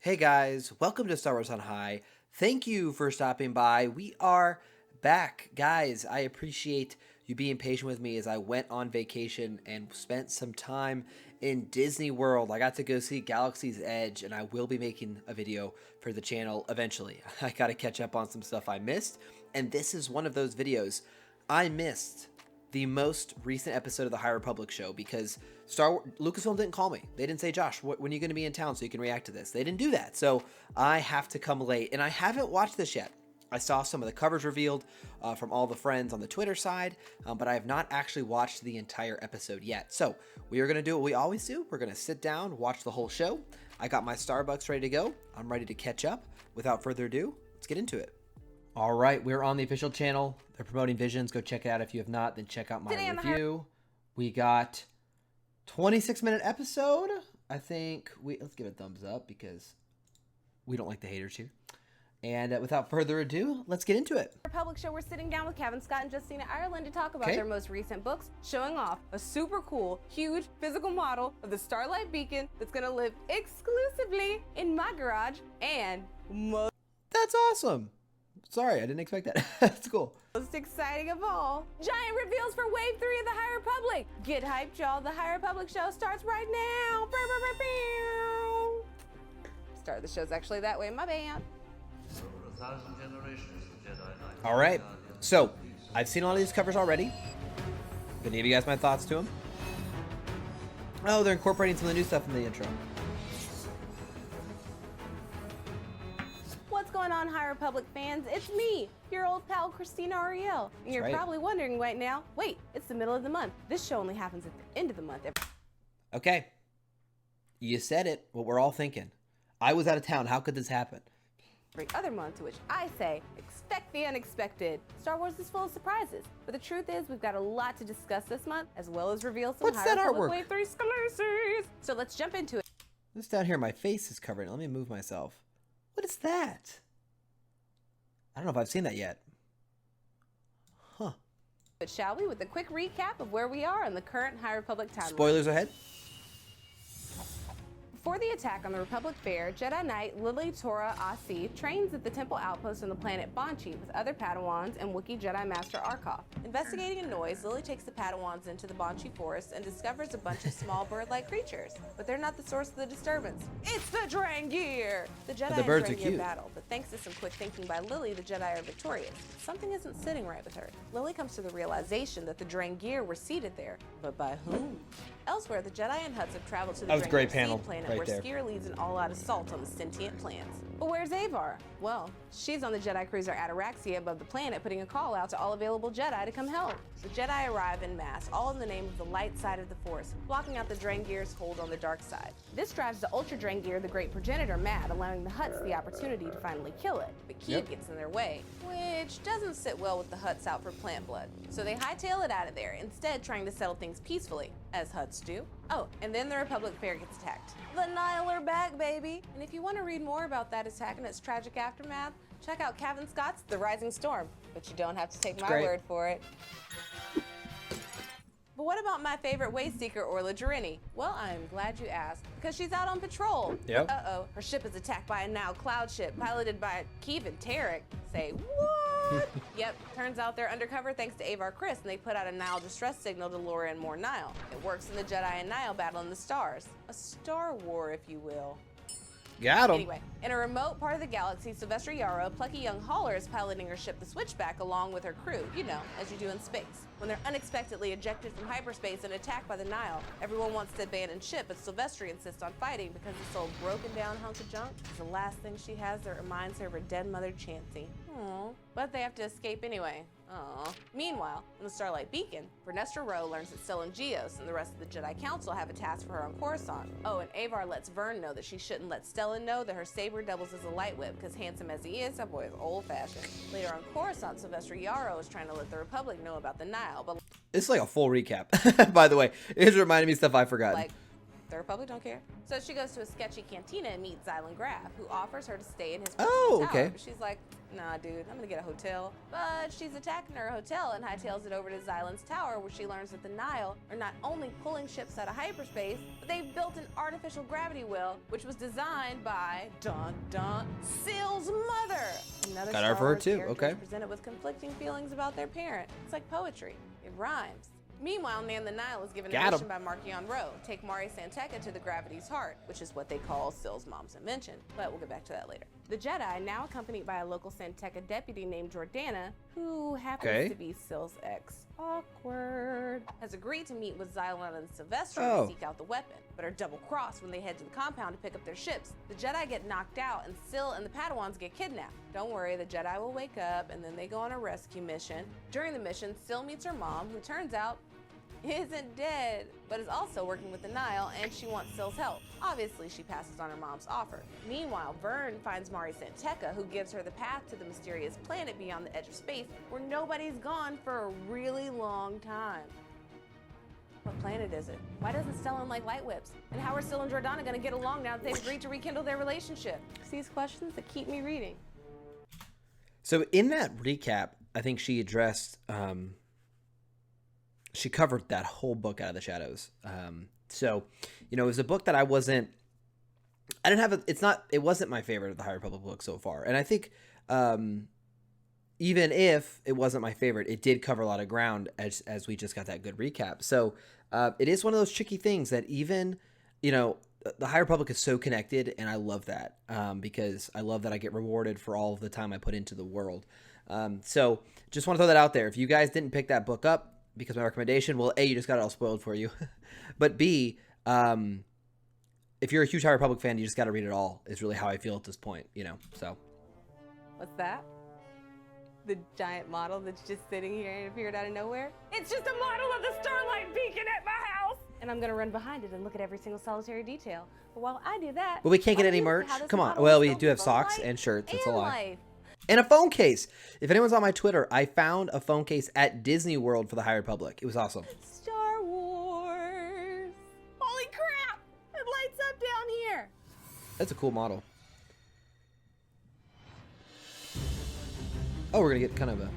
Hey guys, welcome to Star Wars on High. Thank you for stopping by. We are back. Guys, I appreciate you being patient with me as I went on vacation and spent some time in Disney World. I got to go see Galaxy's Edge, and I will be making a video for the channel eventually. I got to catch up on some stuff I missed, and this is one of those videos. I missed the most recent episode of the High Republic show because Lucasfilm didn't call me. They didn't say, Josh, when are you going to be in town so you can react to this? They didn't do that. So I have to come late, and I haven't watched this yet. I saw some of the covers revealed from all the friends on the Twitter side, but I have not actually watched the entire episode yet. So we are going to do what we always do. We're going to sit down, watch the whole show. I got my Starbucks ready to go. I'm ready to catch up. Without further ado, let's get into it. All right, we're on the official channel. They're promoting Visions. Go check it out if you have not. Then check out my review. We got 26-minute episode. I think let's give it a thumbs up because we don't like the haters here. And without further ado, let's get into it. Republic show, we're sitting down with Kevin Scott and Justina Ireland to talk about their most recent books, showing off a super cool, huge physical model of the Starlight Beacon that's going to live exclusively in my garage and That's awesome. Sorry, I didn't expect that. That's cool. most exciting of all, giant reveals for Wave 3 of the High Republic. Get hyped, y'all. The High Republic show starts right now. Start the show's actually that way, my bad. All right, so I've seen all these covers already. Gonna give you guys my thoughts to them. Oh, they're incorporating some of the new stuff in the intro. What's going on, High Republic fans? It's me, your old pal, Christina Ariel. And you're probably wondering right now, wait, it's the middle of the month. This show only happens at the end of the month. Okay, you said it, what we're all thinking. I was out of town, how could this happen? Every other month, to which I say, expect the unexpected. Star Wars is full of surprises, but the truth is we've got a lot to discuss this month, as well as reveal some High Republic Wave 3 exclusives. So let's jump into it. This down here, my face is covered. Let me move myself. What is that? I don't know if I've seen that yet. Huh. But shall we, with a quick recap of where we are in the current High Republic timeline. Spoilers ahead. Before the attack on the Republic Fair, Jedi Knight Lily Tora Asi trains at the temple outpost on the planet Banchi with other Padawans and Wookiee Jedi Master Arkoff. Investigating a noise, Lily takes the Padawans into the Banchi forest and discovers a bunch of small bird-like creatures. But they're not the source of the disturbance. It's the Drangir! The Jedi and Drangir battle, but thanks to some quick thinking by Lily, the Jedi are victorious. Something isn't sitting right with her. Lily comes to the realization that the Drangir were seated there, but by whom? Elsewhere, the Jedi and Hutts have traveled to the Drangir seed planet where Skier leads an all-out assault on the sentient plants. But where's Avar? Well, she's on the Jedi cruiser Ataraxia above the planet, putting a call out to all available Jedi to come help. The Jedi arrive en masse, all in the name of the light side of the Force, blocking out the Drangir's hold on the dark side. This drives the Ultra Drangir, the Great Progenitor, mad, allowing the Hutts the opportunity to finally kill it. But Keeve gets in their way, which doesn't sit well with the Hutts out for plant blood. So they hightail it out of there, instead trying to settle things peacefully, as Hutts do. Oh, and then the Republic Fair gets attacked. The Nihil are back, baby! And if you want to read more about that attack and its tragic aftermath, check out Kevin Scott's The Rising Storm. But you don't have to take my word for it. But what about my favorite Wayseeker, Orla Jarini? Well, I'm glad you asked, because she's out on patrol. Yep. Uh-oh, her ship is attacked by a Nile cloud ship piloted by Keeve and Tarek. Say, what? Yep, turns out they're undercover thanks to Avar Kriss, and they put out a Nile distress signal to lure in more Nile. It works in the Jedi and Nile battle in the stars. A star war, if you will. Got him. Anyway, in a remote part of the galaxy, Sylvester Yarrow, a plucky young hauler, is piloting her ship, the Switchback, along with her crew, you know, as you do in space. When they're unexpectedly ejected from hyperspace and attacked by the Nile, everyone wants to abandon ship, but Sylvester insists on fighting because this old broken down hunk of junk is the last thing she has that reminds her of her dead mother, Chansey. Aww. But they have to escape anyway. Aww. Meanwhile, in the Starlight Beacon, Vernestra Rowe learns that Stellan Gios and the rest of the Jedi Council have a task for her on Coruscant. Oh, and Avar lets Vern know that she shouldn't let Stellan know that her saber doubles as a light whip, because handsome as he is, that boy is old-fashioned. Later on Coruscant, Sylvester Yarrow is trying to let the Republic know about the Nile, but It's like a full recap, by the way. It just reminded me of stuff I forgot. Like, The Republic don't care. So she goes to a sketchy cantina and meets Xylan Graf, who offers her to stay in his Oh, tower. okay. But she's like, nah, dude, I'm gonna get a hotel. But she's attacking her hotel and hightails it over to Xylan's tower, where she learns that the Nile are not only pulling ships out of hyperspace, but they've built an artificial gravity well, which was designed by, dun dun, Syl's mother. Another Got Star her for her Wars too, character okay. is presented with conflicting feelings about their parent. It's like poetry. It rhymes. Meanwhile, Nan the Nile is given a Got 'em. mission by Markion Rowe. Take Mari Santeca to the Gravity's Heart, which is what they call Syl's mom's invention. But we'll get back to that later. The Jedi, now accompanied by a local Santeca deputy named Jordana, who happens to be Syl's ex. Awkward. Has agreed to meet with Xylan and Sylvester to seek out the weapon, but are double-crossed when they head to the compound to pick up their ships. The Jedi get knocked out, and Syl and the Padawans get kidnapped. Don't worry, the Jedi will wake up, and then they go on a rescue mission. During the mission, Syl meets her mom, who turns out isn't dead, but is also working with the Nile, and she wants Syl's help. Obviously, she passes on her mom's offer. Meanwhile, Vern finds Mari Santeca, who gives her the path to the mysterious planet beyond the edge of space, where nobody's gone for a really long time. What planet is it? Why doesn't Stellan like light whips? And how are Syl and Jordana gonna get along now that they've agreed to rekindle their relationship? It's these questions that keep me reading. So in that recap, I think she addressed, she covered that whole book Out of the Shadows. So, you know, it was a book that it wasn't my favorite of the High Republic books so far. And I think, even if it wasn't my favorite, it did cover a lot of ground as we just got that good recap. So, it is one of those tricky things that even, you know, the High Republic is so connected, and I love that, because I love that I get rewarded for all of the time I put into the world. So just want to throw that out there. If you guys didn't pick that book up because of my recommendation, well, A, you just got it all spoiled for you. But B, if you're a huge High Republic fan, you just got to read it all, is really how I feel at this point, you know, so. What's that? The giant model that's just sitting here and appeared out of nowhere? It's just a model of the Starlight Beacon at my house! And I'm gonna run behind it and look at every single solitary detail. But while I do that... But we can't get any merch? Come on. Well, we do have socks and shirts. It's a lie. And a phone case. If anyone's on my Twitter, I found a phone case at Disney World for the High Republic. It was awesome. Star Wars. Holy crap! It lights up down here. That's a cool model. Oh, we're gonna get kind of a...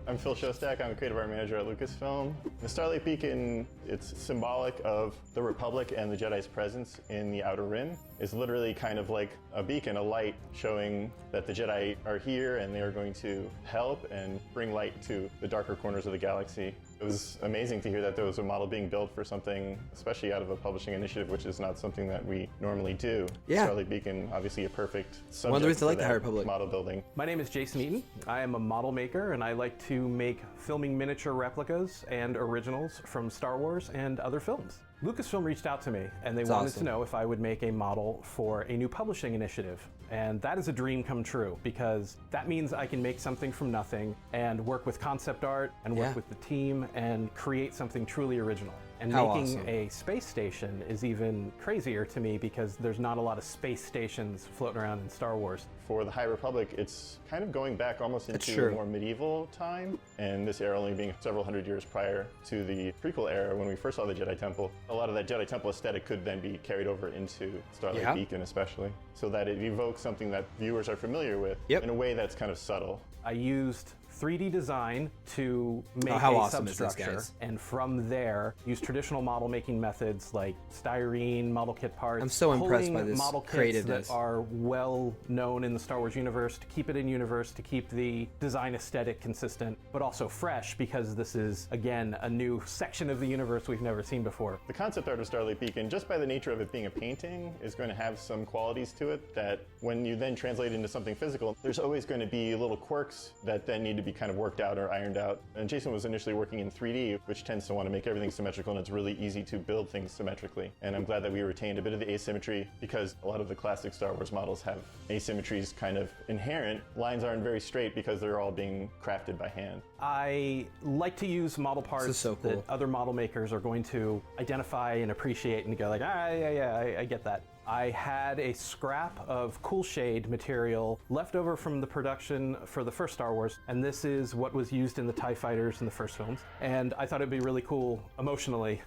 I'm Phil Shostak. I'm a creative art manager at Lucasfilm. The Starlight Beacon, it's symbolic of the Republic and the Jedi's presence in the Outer Rim. It's literally kind of like a beacon, a light showing that the Jedi are here and they are going to help and bring light to the darker corners of the galaxy. It was amazing to hear that there was a model being built for something, especially out of a publishing initiative, which is not something that we normally do. Yeah. Starlight Beacon, obviously a perfect subject One of the reasons I like for the High that Republic. model building. My name is Jason Eaton. I am a model maker, and I like to make filming miniature replicas and originals from Star Wars and other films. Lucasfilm reached out to me, and they wanted to know if I would make a model for a new publishing initiative. And that is a dream come true, because that means I can make something from nothing and work with concept art and work with the team and create something truly original. And making a space station is even crazier to me, because there's not a lot of space stations floating around in Star Wars. For the High Republic, it's kind of going back almost into a more medieval time, and this era only being several hundred years prior to the prequel era when we first saw the Jedi Temple. A lot of that Jedi Temple aesthetic could then be carried over into Starlight Beacon especially, so that it evokes something that viewers are familiar with in a way that's kind of subtle. I used 3D design to make a substructure, and from there use traditional model making methods like styrene, model kit parts. I'm so impressed by this model kits creativeness that are well known in the Star Wars universe, to keep it in universe, to keep the design aesthetic consistent, but also fresh, because this is, again, a new section of the universe we've never seen before. The concept art of Starlight Beacon, just by the nature of it being a painting, is going to have some qualities to it that when you then translate it into something physical, there's always going to be little quirks that then need to be kind of worked out or ironed out. And Jason was initially working in 3D, which tends to want to make everything symmetrical, and it's really easy to build things symmetrically. And I'm glad that we retained a bit of the asymmetry, because a lot of the classic Star Wars models have asymmetries kind of inherent. Lines aren't very straight because they're all being crafted by hand. I like to use model parts that other model makers are going to identify and appreciate and go like, I get that. I had a scrap of cool shade material left over from the production for the first Star Wars, and this is what was used in the TIE fighters in the first films. And I thought it'd be really cool emotionally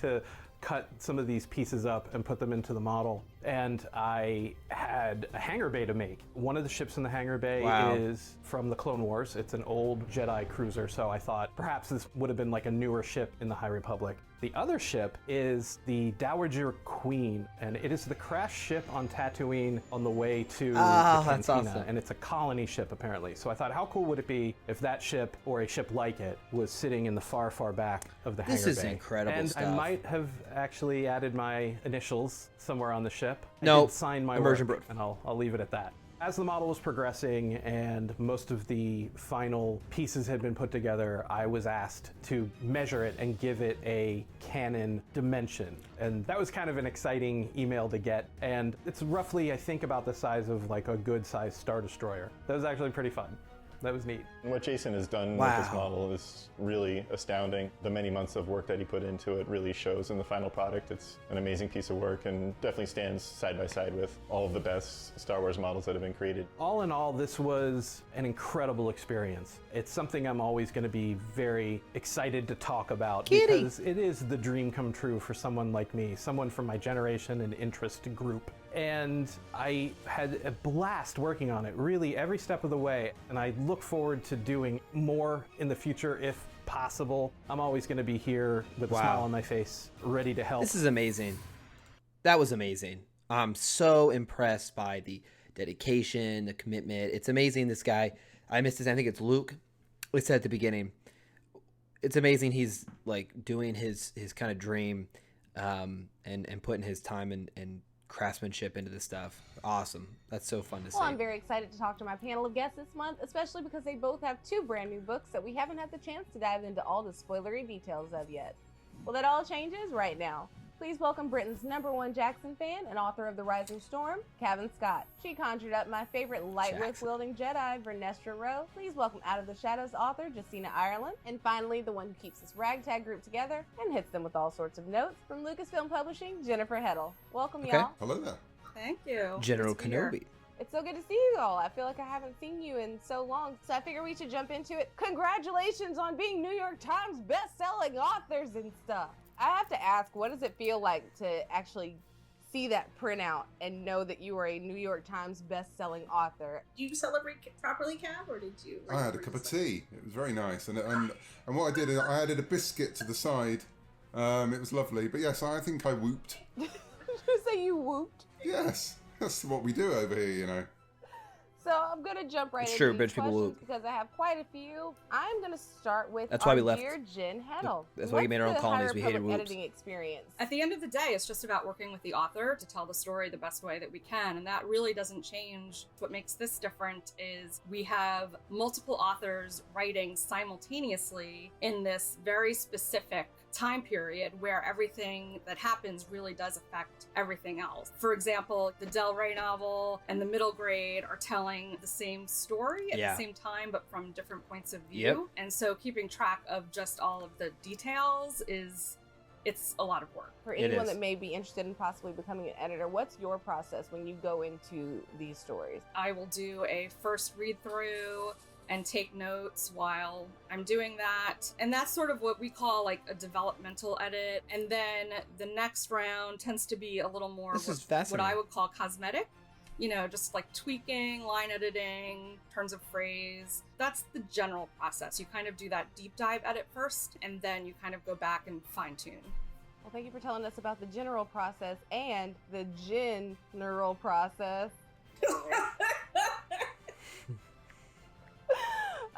to cut some of these pieces up and put them into the model. And I had a hangar bay to make. One of the ships in the hangar bay is from the Clone Wars. It's an old Jedi cruiser, so I thought perhaps this would have been like a newer ship in the High Republic. The other ship is the Dowager Queen, and it is the crashed ship on Tatooine on the way to the Cantina, that's awesome. and it's a colony ship apparently. So I thought, how cool would it be if that ship, or a ship like it, was sitting in the far, far back of the hangar bay? This is incredible and stuff. I might have actually added my initials somewhere on the ship. No, I did sign my immersion work, and I'll leave it at that. As the model was progressing and most of the final pieces had been put together, I was asked to measure it and give it a canon dimension. And that was kind of an exciting email to get. And it's roughly, I think, about the size of like a good sized Star Destroyer. That was actually pretty fun. That was neat. And what Jason has done with this model is really astounding. The many months of work that he put into it really shows in the final product. It's an amazing piece of work and definitely stands side by side with all of the best Star Wars models that have been created. All in all, this was an incredible experience. It's something I'm always going to be very excited to talk about because it is the dream come true for someone like me, someone from my generation and interest group. And I had a blast working on it, really every step of the way. And I look forward to doing more in the future if possible. I'm always going to be here with a smile on my face, ready to help. This is amazing. That was amazing. I'm so impressed by the dedication, the commitment. It's amazing, this guy. I missed his, I think it's Luke. We said at the beginning. It's amazing he's like doing his kind of dream and putting his time and craftsmanship into this stuff. Awesome. That's so fun to see. Well, I'm very excited to talk to my panel of guests this month, especially because they both have 2 brand new books that we haven't had the chance to dive into all the spoilery details of yet. Well, that all changes right now. Please welcome Britain's #1 Jackson fan and author of The Rising Storm, Cavan Scott. She conjured up my favorite light whip-wielding Jedi, Vernestra Rowe. Please welcome Out of the Shadows author, Justina Ireland. And finally, the one who keeps this ragtag group together and hits them with all sorts of notes, from Lucasfilm Publishing, Jennifer Heddle. Welcome, y'all. Hello there. Thank you. General Good to be here. Kenobi. It's so good to see you all. I feel like I haven't seen you in so long, so I figure we should jump into it. Congratulations on being New York Times best-selling authors and stuff. I have to ask, what does it feel like to actually see that printout and know that you are a New York Times best-selling author? Did you celebrate properly, Cav, or did you? I had a cup of tea. It was very nice, and what I did is I added a biscuit to the side. It was lovely, but yes, I think I whooped. Did you say you whooped? Yes, that's what we do over here, you know. So I'm going to jump right It's into true, these British people questions whoop. because I have quite a few. I'm going to start with That's why we our left. dear Jen Heddle. That's why we made our own What's the colonies. High We hated Republic whoops. editing experience? At the end of the day, it's just about working with the author to tell the story the best way that we can, and that really doesn't change. What makes this different is we have multiple authors writing simultaneously in this very specific time period where everything that happens really does affect everything else. For example, the Del Rey novel and the middle grade are telling the same story at the same time, but from different points of view. And so keeping track of just all of the details it's a lot of work. For anyone that may be interested in possibly becoming an editor, what's your process when you go into these stories? I will do a first read through and take notes while I'm doing that. And that's sort of what we call like a developmental edit. And then the next round tends to be a little more what I would call cosmetic. You know, just like tweaking, line editing, turns of phrase. That's the general process. You kind of do that deep dive edit first, and then you kind of go back and fine tune. Well, thank you for telling us about the general process and the general process.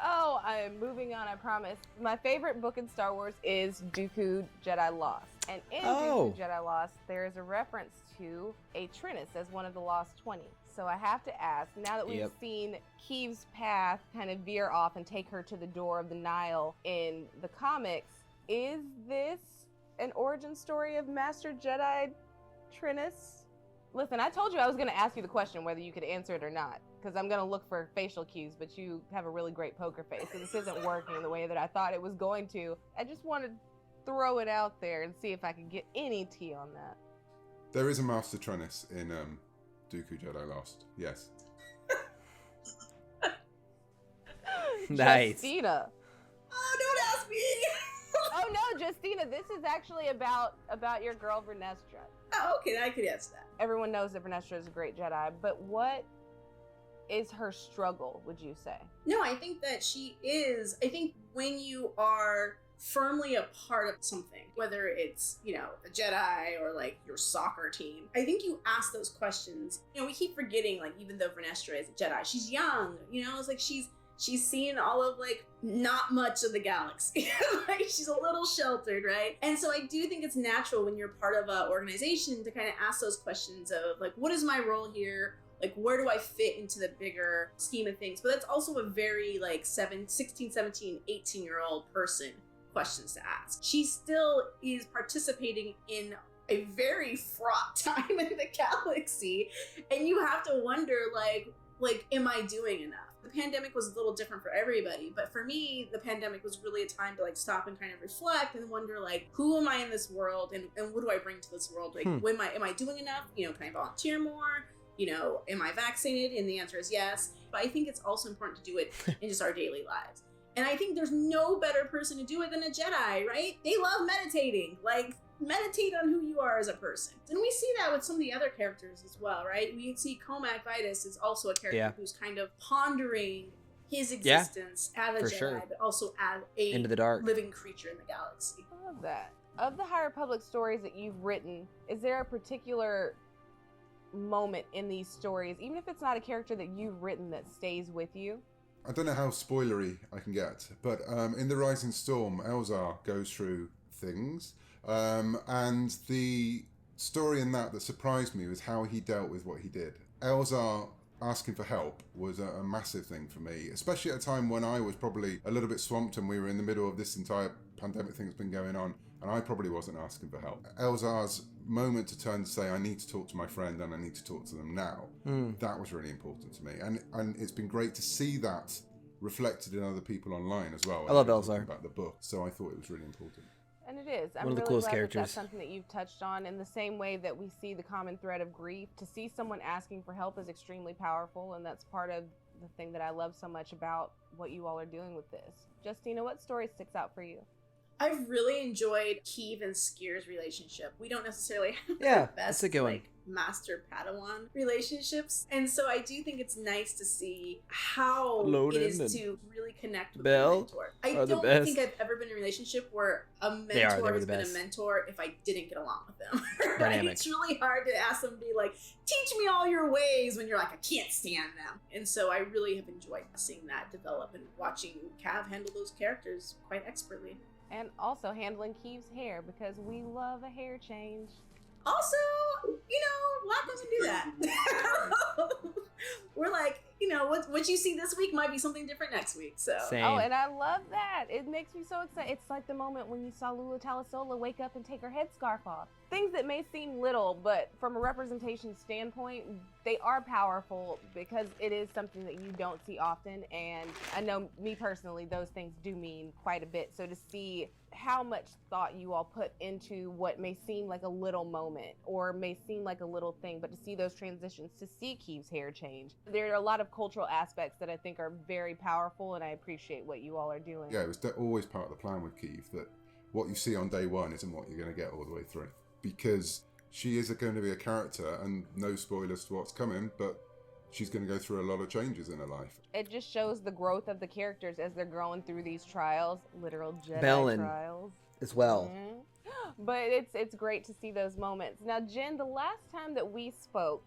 Oh, I am moving on, I promise. My favorite book in Star Wars is Dooku Jedi Lost. And in Dooku Jedi Lost, there is a reference to a Trinus as one of the Lost 20. So I have to ask, now that we've seen Keeve's path kind of veer off and take her to the door of the Nile in the comics, is this an origin story of Master Jedi Trinus? Listen, I told you I was going to ask you the question whether you could answer it or not, because I'm going to look for facial cues, but you have a really great poker face, and this isn't working the way that I thought it was going to. I just want to throw it out there and see if I can get any tea on that. There is a Master Trennis in Dooku Jedi Lost. Yes. Nice. Justina. Oh, don't ask me. Oh no, Justina, this is actually about your girl Vernestra. Oh, okay, I could answer that. Everyone knows that Vernestra is a great Jedi, but what is her struggle, would you say? No, I think that she is. I think when you are firmly a part of something, whether it's, you know, a Jedi or like your soccer team, I think you ask those questions. You know, we keep forgetting, like, even though Vernestra is a Jedi, she's young, you know, it's like she's seen all of, like, not much of the galaxy. Like, she's a little sheltered, right? And so I do think it's natural when you're part of an organization to kind of ask those questions of, like, what is my role here? Like, where do I fit into the bigger scheme of things? But that's also a very, like, 16, 17, 18-year-old person questions to ask. She still is participating in a very fraught time in the galaxy. And you have to wonder, like, am I doing enough? The pandemic was a little different for everybody, but for me, the pandemic was really a time to, like, stop and kind of reflect and wonder, like, who am I in this world, and what do I bring to this world? Like, am I doing enough? You know, can I volunteer more? You know, am I vaccinated? And the answer is yes. But I think it's also important to do it in just our daily lives. And I think there's no better person to do it than a Jedi, right? They love meditating. Like, meditate on who you are as a person. And we see that with some of the other characters as well, right? We see Comac Vitus is also a character who's kind of pondering his existence as a Jedi, but also as a Into the dark living creature in the galaxy. I love that. Of the High Republic stories that you've written, is there a particular moment in these stories, even if it's not a character that you've written, that stays with you? I don't know how spoilery I can get, but in The Rising Storm, Elzar goes through things. And the story in that surprised me was how he dealt with what he did. Elzar asking for help was a massive thing for me, especially at a time when I was probably a little bit swamped and we were in the middle of this entire pandemic thing that's been going on, and I probably wasn't asking for help. Elzar's moment to turn to say, I need to talk to my friend and I need to talk to them now, that was really important to me. And it's been great to see that reflected in other people online as well. I love Elzar. About the book, so I thought it was really important. And it is. I'm One of the really coolest glad characters. that that's something that you've touched on. In the same way that we see the common thread of grief, to see someone asking for help is extremely powerful, and that's part of the thing that I love so much about what you all are doing with this. Justina, what story sticks out for you? I've really enjoyed Keeve and Skier's relationship. We don't necessarily have the that's best, a good one. like, master-Padawan relationships. And so I do think it's nice to see how Loden it is and to really connect with Belle your mentor. I are the don't best. think I've ever been in a relationship where a They mentor were has the been best. a mentor if I didn't get along with them. Right? Dynamic. It's really hard to ask them to be like, teach me all your ways, when you're like, I can't stand them. And so I really have enjoyed seeing that develop and watching Cav handle those characters quite expertly. And also handling Keeve's hair, because we love a hair change. Also, you know, why doesn't do that? We're like, you know, what you see this week might be something different next week. So Same. Oh, and I love that. It makes me so excited. It's like the moment when you saw Lula Talasola wake up and take her headscarf off. Things that may seem little, but from a representation standpoint, they are powerful because it is something that you don't see often. And I know, me personally, those things do mean quite a bit. So to see how much thought you all put into what may seem like a little moment or may seem like a little thing, but to see those transitions, to see Keeve's hair change. There are a lot of cultural aspects that I think are very powerful, and I appreciate what you all are doing. Yeah, it was always part of the plan with Keeve that what you see on day one isn't what you're going to get all the way through. Because she is going to be a character, and no spoilers to what's coming, but she's going to go through a lot of changes in her life. It just shows the growth of the characters as they're growing through these trials, literal Jedi Bellin trials. as well. But it's great to see those moments. Now, Jen, the last time that we spoke,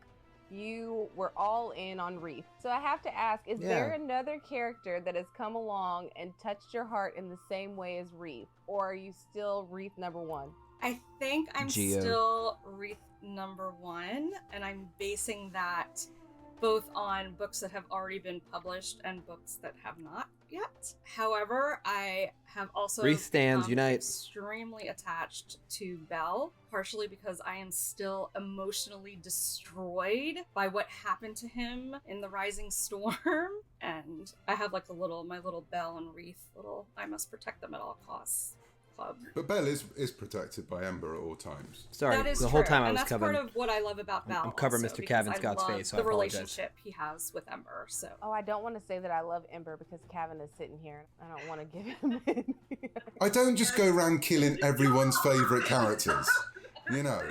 you were all in on Reef. So I have to ask, is there another character that has come along and touched your heart in the same way as Reef? Or are you still Reef number one? I think I'm Geo. still Wreath number one, and I'm basing that both on books that have already been published and books that have not yet. However, I have also Wreath stands, become unite. extremely attached to Bell, partially because I am still emotionally destroyed by what happened to him in the Rising Storm, and I have like my little Bell and Wreath little I must protect them at all costs club. But Belle is protected by Ember at all times. Sorry, That is the true. whole time I and was that's covering. part of what I love about Val. I'm covering also, Mr. because Cavan I Scott's love face, so I the apologize. relationship he has with Ember. So Oh, I don't want to say that I love Ember because Kevin is sitting here. I don't want to give him any. I don't just go around killing everyone's favourite characters. You know,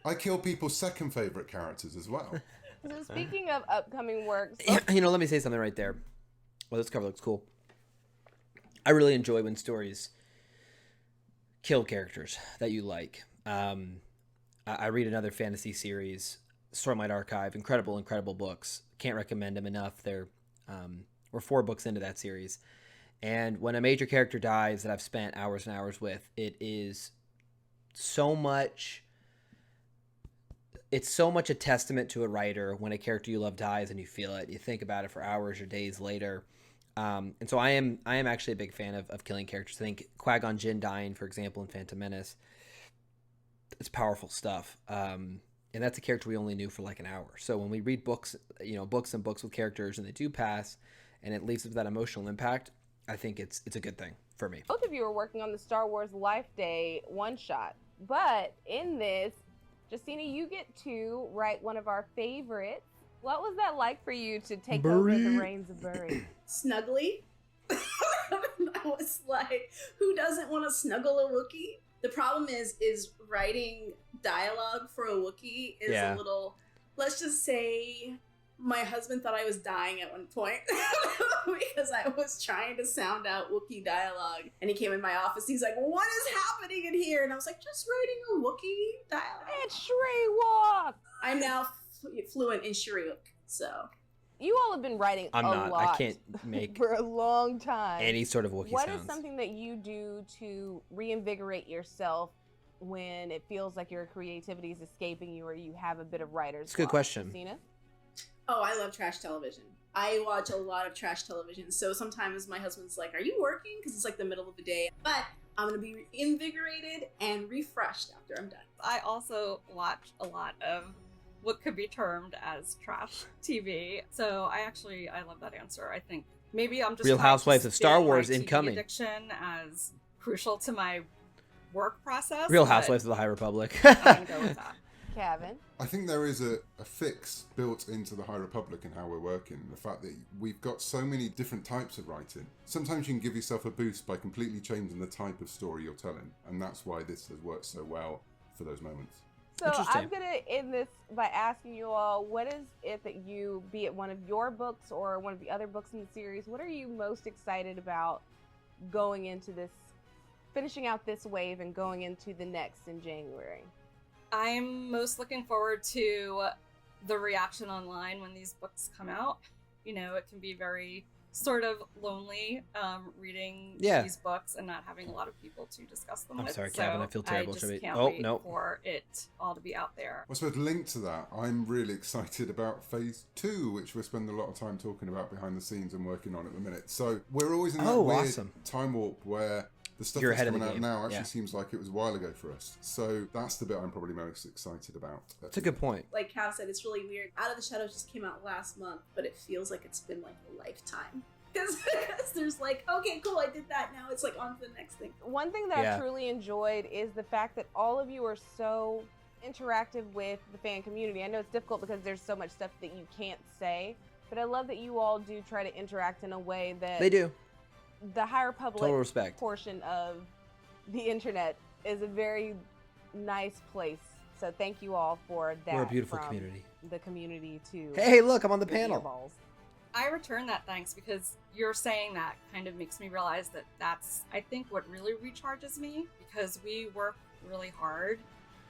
I kill people's second favourite characters as well. So speaking of upcoming works, You know, let me say something right there. Well, this cover looks cool. I really enjoy when stories kill characters that you like. I read another fantasy series, Stormlight Archive. Incredible books. Can't recommend them enough. We're 4 books into that series. And when a major character dies that I've spent hours and hours with, it is so much... It's so much a testament to a writer when a character you love dies and you feel it. You think about it for hours or days later. And so I am actually a big fan of killing characters. I think Qui-Gon Jinn dying, for example, in Phantom Menace, it's powerful stuff. And that's a character we only knew for like an hour. So when we read books, books with characters and they do pass and it leaves with that emotional impact, I think it's a good thing for me. both of you are working on the Star Wars Life Day one-shot. But in this, Justina, you get to write one of our favorites. What was that like for you to take over the reins of Burry? Snuggly. I was like, who doesn't want to snuggle a Wookiee? The problem is writing dialogue for a Wookiee is a little, let's just say, my husband thought I was dying at one point because I was trying to sound out Wookiee dialogue. And he came in my office. He's like, what is happening in here? And I was like, just writing a Wookiee dialogue. It's Shriwalk! I'm now fluent in Shriwalk, so. You all have been writing I'm a not. lot I can't make for a long time. any sort of Wookiee What sounds. is something that you do to reinvigorate yourself when it feels like your creativity is escaping you or you have a bit of writer's It's a good block? question. Christina? Oh, I love trash television. I watch a lot of trash television. So sometimes my husband's like, are you working? Because it's like the middle of the day. But I'm going to be invigorated and refreshed after I'm done. I also watch a lot of what could be termed as trash TV. So I love that answer. I think maybe I'm just Real trying to Housewives of Star spin my Wars TV incoming. addiction as crucial to my work process. Real but Housewives of the High Republic. I'm gonna go with that. Kevin? I think there is a fix built into the High Republic and how we're working. The fact that we've got so many different types of writing. Sometimes you can give yourself a boost by completely changing the type of story you're telling. And that's why this has worked so well for those moments. So Interesting. I'm going to end this by asking you all, what is it that you, be it one of your books or one of the other books in the series, what are you most excited about going into this, finishing out this wave and going into the next in January? I'm most looking forward to the reaction online when these books come out. You know, it can be very sort of lonely reading these books and not having a lot of people to discuss them with. I'm sorry, Kevin, I feel terrible. I just can't Oh, wait no. for it all to be out there. I suppose linked to that, I'm really excited about Phase 2, which we're spending a lot of time talking about behind the scenes and working on at the minute. So we're always in that weird time warp where the stuff You're that's ahead of coming the out game. now actually seems like it was a while ago for us. So that's the bit I'm probably most excited about. That's a good point. Like Cal said, it's really weird. Out of the Shadows just came out last month, but it feels like it's been like a lifetime. Because there's like, okay, cool, I did that. Now it's like on to the next thing. One thing that I truly enjoyed is the fact that all of you are so interactive with the fan community. I know it's difficult because there's so much stuff that you can't say, but I love that you all do try to interact in a way that They do. The High Republic Total respect. portion of the internet is a very nice place. So thank you all for that. We're a beautiful from community. The community to Hey, look, I'm on the the panel. earballs. I return that thanks because you're saying that kind of makes me realize that that's, I think, what really recharges me, because we work really hard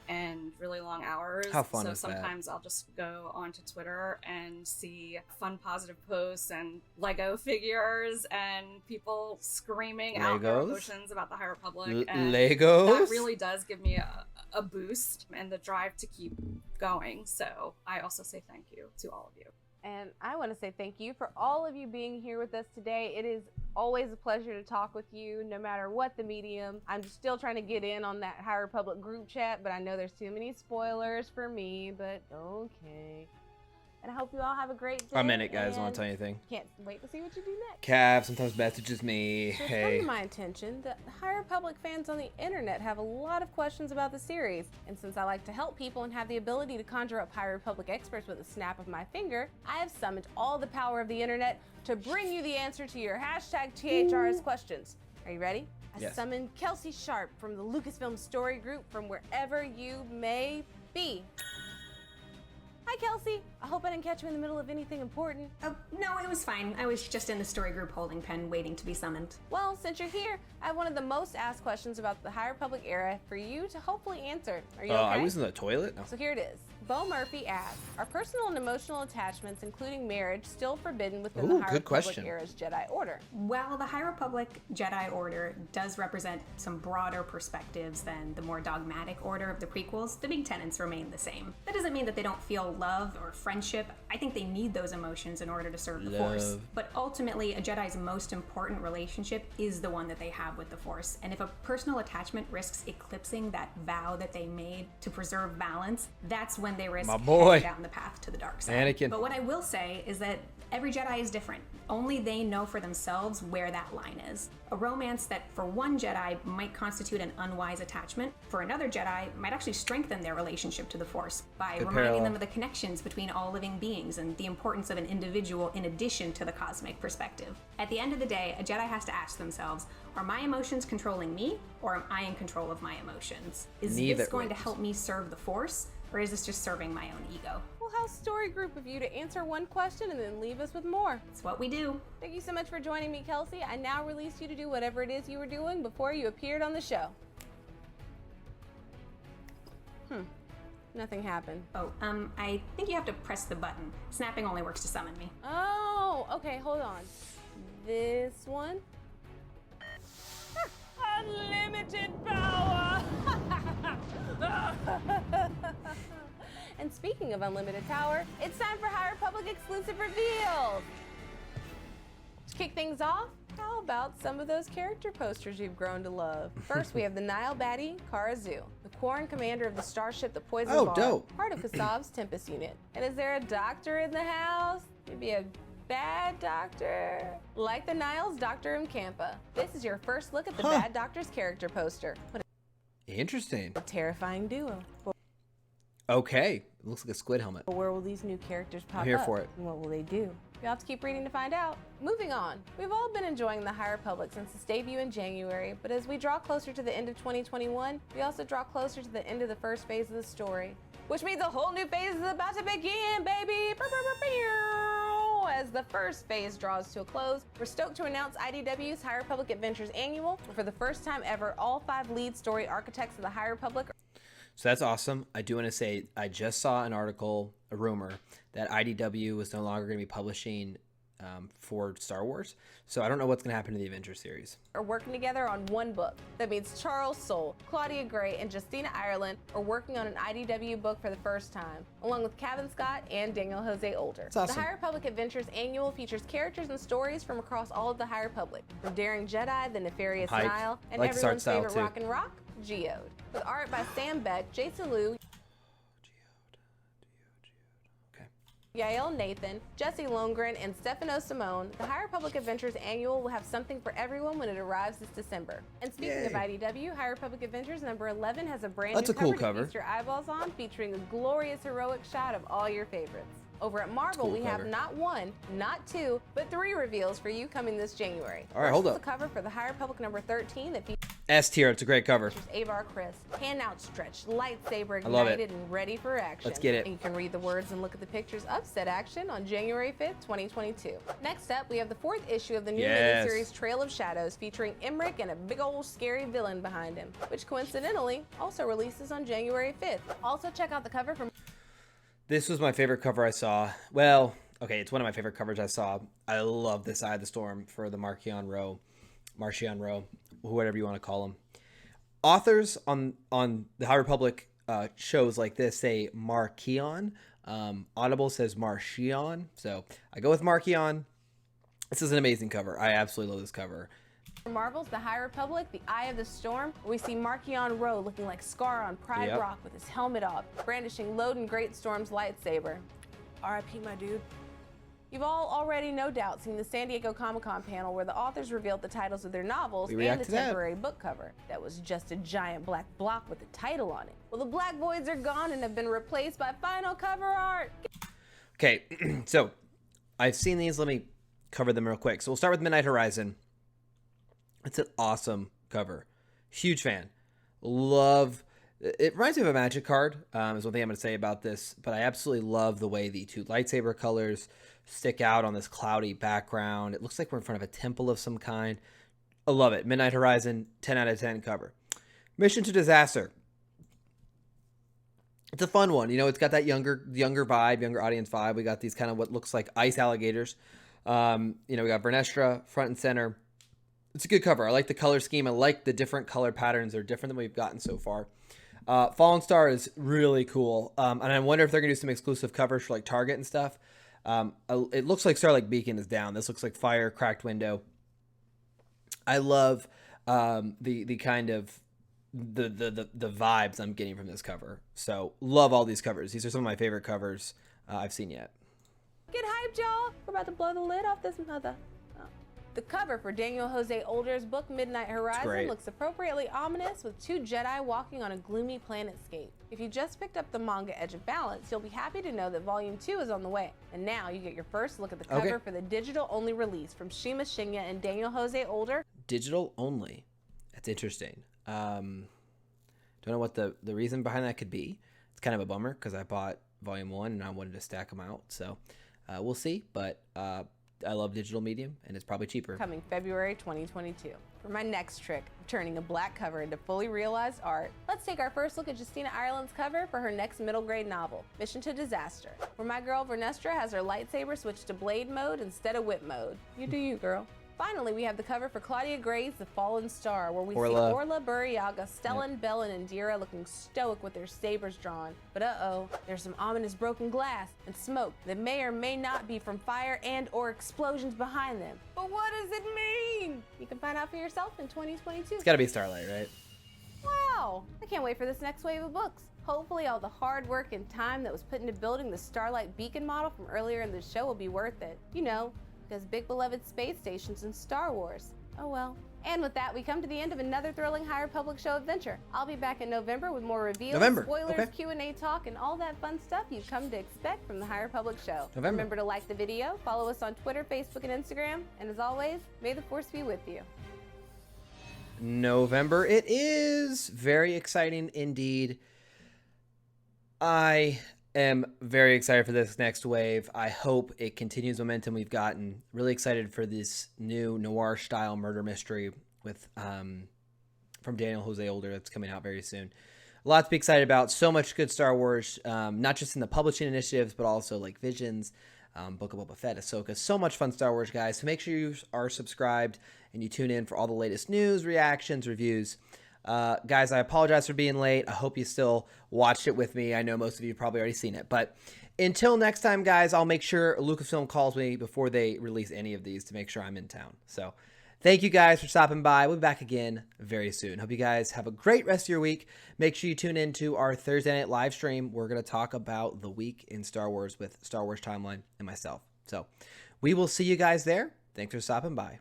and really long hours. How fun so is that? sometimes I'll just go onto Twitter and see fun positive posts and Lego figures and people screaming out their Legos? emotions about the High Republic. And Legos? that really does give me a boost and the drive to keep going. So I also say thank you to all of you. And I want to say thank you for all of you being here with us today. It is always a pleasure to talk with you, no matter what the medium. I'm still trying to get in on that High Republic group chat, but I know there's too many spoilers for me, but okay. And I hope you all have a great day. I'm in it, guys. I won't tell you anything. Can't wait to see what you do next. Cav sometimes messages me. So it's Hey. come to my attention that High Republic fans on the internet have a lot of questions about the series. And since I like to help people and have the ability to conjure up High Republic experts with a snap of my finger, I have summoned all the power of the internet to bring you the answer to your hashtag THRS questions. Are you ready? I Yes. summoned Kelsey Sharp from the Lucasfilm Story Group from wherever you may be. Hi, Kelsey. I hope I didn't catch you in the middle of anything important. Oh, no, it was fine. I was just in the story group holding pen waiting to be summoned. Well, since you're here, I have one of the most asked questions about the High Republic era for you to hopefully answer. Are you okay? I was in the toilet? No. So here it is. Bo Murphy asks, are personal and emotional attachments, including marriage, still forbidden within the Ooh, High good Republic question. era's Jedi Order? While the High Republic Jedi Order does represent some broader perspectives than the more dogmatic order of the prequels, the big tenets remain the same. That doesn't mean that they don't feel love or friendship. I think they need those emotions in order to serve the Force. But ultimately, a Jedi's most important relationship is the one that they have with the Force. And if a personal attachment risks eclipsing that vow that they made to preserve balance, that's when they risk My boy. heading down the path to the dark side. Anakin. But what I will say is that every Jedi is different. Only they know for themselves where that line is. A romance that for one Jedi might constitute an unwise attachment, for another Jedi might actually strengthen their relationship to the Force by Good reminding parallel. them of the connections between all living beings and the importance of an individual in addition to the cosmic perspective. At the end of the day, a Jedi has to ask themselves, are my emotions controlling me, or am I in control of my emotions? Is Neither this going to wins. help me serve the Force, or is this just serving my own ego? Well, how story group of you to answer one question and then leave us with more. It's what we do. Thank you so much for joining me, Kelsey. I now release you to do whatever it is you were doing before you appeared on the show. Nothing happened. Oh, I think you have to press the button. Snapping only works to summon me. Oh, okay, hold on. This one. Unlimited power! And speaking of unlimited power, it's time for High Republic exclusive reveals! To kick things off, how about some of those character posters you've grown to love? First, we have the Nile baddie, Cara Zoo, the Quarren commander of the starship the Poison Oh, Bar, dope. part of Kasav's Tempest unit. And is there a doctor in the house? Maybe a bad doctor? Like the Nile's Dr. Mkampa. This is your first look at the Bad Doctor's character poster. What Interesting. a terrifying duo. Okay. It looks like a squid helmet. But where will these new characters pop up? I'm here for it. And what will they do? You'll have to keep reading to find out. Moving on. We've all been enjoying the High Republic since its debut in January, but as we draw closer to the end of 2021, we also draw closer to the end of the first phase of the story. Which means a whole new phase is about to begin, baby! As the first phase draws to a close, we're stoked to announce IDW'S High Republic Adventures Annual. For the first time ever, all 5 lead story architects of the High Republic. So that's awesome. I do want to say I just saw an article, a rumor, that IDW was no longer going to be publishing for Star Wars. So I don't know what's going to happen to the Avengers series. Are working together on one book. That means Charles Soule, Claudia Gray, and Justina Ireland are working on an IDW book for the first time, along with Kevin Scott and Daniel Jose Older. That's awesome. The High Republic Adventures Annual features characters and stories from across all of the High Republic, from Daring Jedi, the Nefarious Hype. Nile, and I like this art everyone's style, favorite too. rock and rock, Geode. With art by Sam Beck, Jason Liu, Yael Nathan, Jesse Longren, and Stefano Simone, the High Republic Adventures Annual will have something for everyone when it arrives this December. And speaking of IDW, High Republic Adventures number 11 has a brand That's new a cool cover cover. to feast your eyeballs on, featuring a glorious heroic shot of all your favorites. Over at Marvel, cool we have cover. not 1, not 2, but 3 reveals for you coming this January. All right, First hold is up. the cover for the High Republic number 13 that features S tier. It's a great cover. Avar Chris, hand outstretched, lightsaber I love it. ignited and ready for action. Let's get it. And you can read the words and look at the pictures of said action on January 5th, 2022. Next up, we have the 4th issue of the new Yes. miniseries Trail of Shadows, featuring Emmerich and a big old scary villain behind him, which coincidentally also releases on January 5th. Also check out the cover for This was my favorite cover I saw. Well, okay, it's one of my favorite covers I saw. I love this Eye of the Storm for the Marchion Row, whatever you want to call them. Authors on the High Republic shows like this say Marchion. Audible says Marchion, so I go with Marchion. This is an amazing cover. I absolutely love this cover. Marvel's The High Republic, The Eye of the Storm, where we see Marchion Rowe looking like Scar on Pride Yep. Rock with his helmet off, brandishing Loden Greatstorm's lightsaber. R.I.P. my dude. You've all already no doubt seen the San Diego Comic-Con panel where the authors revealed the titles of their novels and the temporary book cover. That was just a giant black block with the title on it. Well, the black voids are gone and have been replaced by final cover art. Okay, so I've seen these. Let me cover them real quick. So we'll start with Midnight Horizon. It's an awesome cover. Huge fan. Love. It reminds me of a Magic card, is one thing I'm going to say about this, but I absolutely love the way the two lightsaber colors stick out on this cloudy background. It looks like we're in front of a temple of some kind. I love it. Midnight Horizon, 10 out of 10 cover. Mission to Disaster. It's a fun one. You know, it's got that younger vibe, younger audience vibe. We got these kind of what looks like ice alligators. You know, we got Vernestra front and center. It's a good cover. I like the color scheme. I like the different color patterns. They're different than we've gotten so far. Fallen Star is really cool. And I wonder if they're going to do some exclusive covers for like Target and stuff. It looks like Starlight Beacon is down. This looks like Fire, Cracked Window. I love the kind of the vibes I'm getting from this cover. So love all these covers. These are some of my favorite covers I've seen yet. Get hyped, y'all. We're about to blow the lid off this mother. The cover for Daniel Jose Older's book Midnight Horizon looks appropriately ominous with two Jedi walking on a gloomy planetscape. If you just picked up the manga Edge of Balance, you'll be happy to know that Volume 2 is on the way. And now you get your first look at the cover for the digital-only release from Shima Shinya and Daniel Jose Older. Digital only. That's interesting. Don't know what the reason behind that could be. It's kind of a bummer because I bought Volume 1 and I wanted to stack them out. So we'll see, but I love digital medium, and it's probably cheaper. Coming February 2022. For my next trick of turning a black cover into fully realized art, let's take our first look at Justina Ireland's cover for her next middle grade novel, Mission to Disaster, where my girl Vernestra has her lightsaber switched to blade mode instead of whip mode. You do you, girl. Finally, we have the cover for Claudia Gray's The Fallen Star, where we see Orla, Burryaga, Stellan, Bell, and Indira looking stoic with their sabers drawn. But uh-oh, there's some ominous broken glass and smoke that may or may not be from fire and or explosions behind them. But what does it mean? You can find out for yourself in 2022. It's gotta be Starlight, right? Wow, I can't wait for this next wave of books. Hopefully all the hard work and time that was put into building the Starlight Beacon model from earlier in the show will be worth it. You know, because big beloved space stations in Star Wars. Oh well. And with that, we come to the end of another thrilling High Republic show adventure. I'll be back in November with more reveals, spoilers, Q&A talk, and all that fun stuff you've come to expect from the High Republic show. Remember to like the video, follow us on Twitter, Facebook, and Instagram, and as always, may the Force be with you. November it is. Very exciting indeed. I am very excited for this next wave. I hope it continues momentum we've gotten. Really excited for this new noir style murder mystery with from Daniel Jose Older that's coming out very soon. A lot to be excited about. So much good Star Wars, not just in the publishing initiatives, but also like Visions, Book of Boba Fett, Ahsoka. So much fun Star Wars, guys. So make sure you are subscribed and you tune in for all the latest news, reactions, reviews. Guys, I apologize for being late. I hope you still watched it with me. I know most of you have probably already seen it. But until next time, guys, I'll make sure Lucasfilm calls me before they release any of these to make sure I'm in town. So thank you guys for stopping by. We'll be back again very soon. Hope you guys have a great rest of your week. Make sure you tune in to our Thursday night live stream. We're going to talk about the week in Star Wars with Star Wars Timeline and myself. So we will see you guys there. Thanks for stopping by.